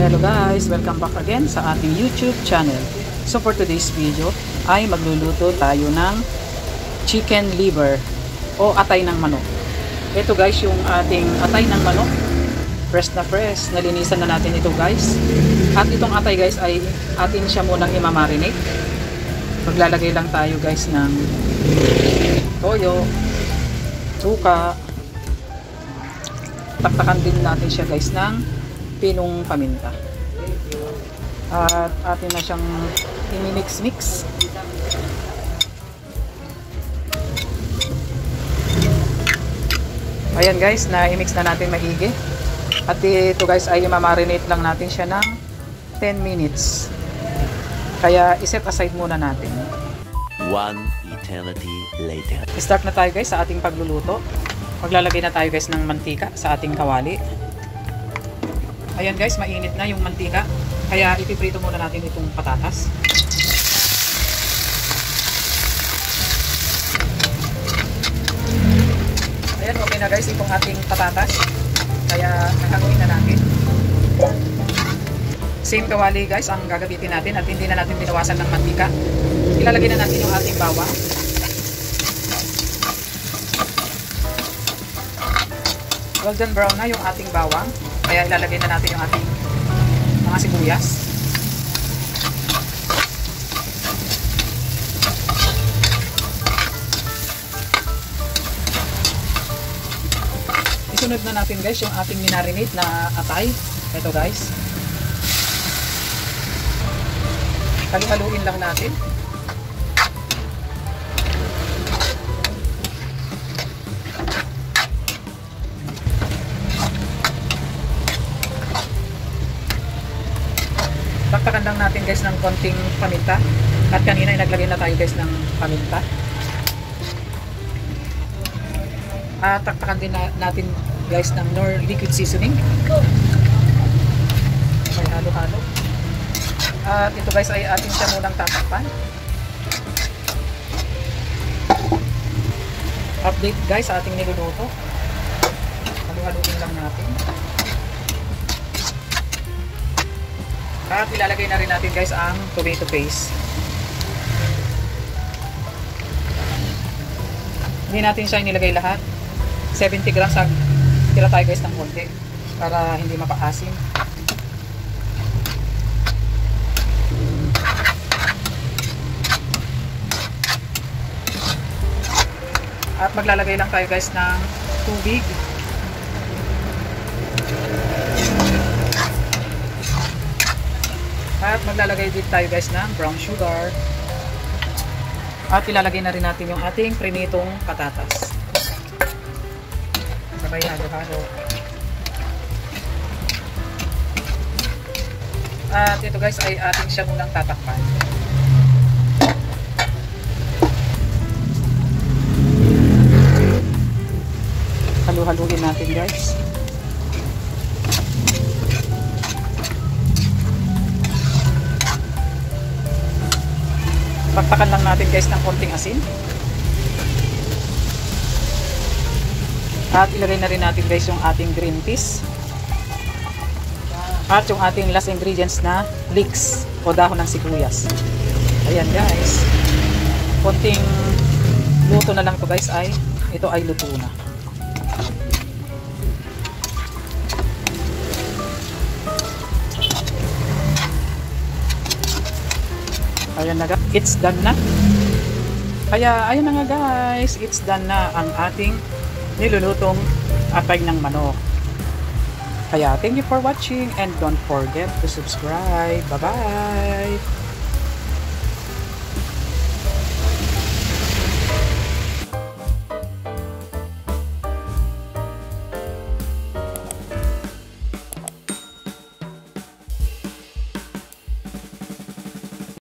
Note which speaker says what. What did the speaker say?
Speaker 1: Hello guys, welcome back again sa ating YouTube channel. So for today's video ay magluluto tayo ng chicken liver o atay ng manok. Ito guys yung ating atay ng manok. Fresh na fresh, nalinisan na natin ito guys. At itong atay guys ay atin siya munang imamarinate. Maglalagay lang tayo guys ng toyo, suka. Taktakan din natin siya guys ng pinong paminta. At atin na siyang i-mix-mix. Ayan guys, na-i-mix na natin maigi. At ito guys ay i-marinate lang natin siya ng 10 minutes. Kaya i-set aside muna natin.
Speaker 2: One eternity later.
Speaker 1: Start na tayo guys sa ating pagluluto. Maglalagay na tayo guys ng mantika sa ating kawali. Ayan guys, mainit na yung mantika. Kaya ipiprito muna natin itong patatas. Ayan, okay na guys itong ating patatas. Kaya hahanguin na natin. Same kawali guys ang gagamitin natin at hindi na natin binawasan ng mantika. Ilalagay na natin yung ating bawang. Golden brown na yung ating bawang. Kaya ilalagay na natin yung ating mga sibuyas. Isunod na natin guys yung ating minarinate na atay. Ito guys. Halu-haluin lang natin. Taktakan lang natin guys ng konting paminta. At kanina naglagay na tayo guys ng paminta. At taktakan din natin guys ng Knorr liquid seasoning. May halo-halo. At ito guys ay atin siya munang tatakpan. Update guys sa ating niluluto. Halo-haloin lang natin. At ilalagay na rin natin guys ang tomato paste. Hindi natin siya inilagay lahat. 70 grams ang tira tayo guys ng konti para hindi mapaasim. At maglalagay lang tayo guys ng tubig. At maglalagay din tayo guys ng brown sugar. At ilalagay na rin natin yung ating prinitong patatas. Sabay halo-halo. At ito guys ay ating siya munang tatakpan. Halu-haluin natin guys. Pakpakan lang natin guys ng konting asin. At ilagay na rin natin guys yung ating green peas. At yung ating last ingredients na leeks o dahon ng sibuyas. Ayan guys. Konting luto na lang to guys ay ito ay luto na. Ayan na guys, it's done na. Kaya ayun na nga guys, it's done na ang ating nilulutong atay ng manok. Kaya thank you for watching and don't forget to subscribe. Bye bye!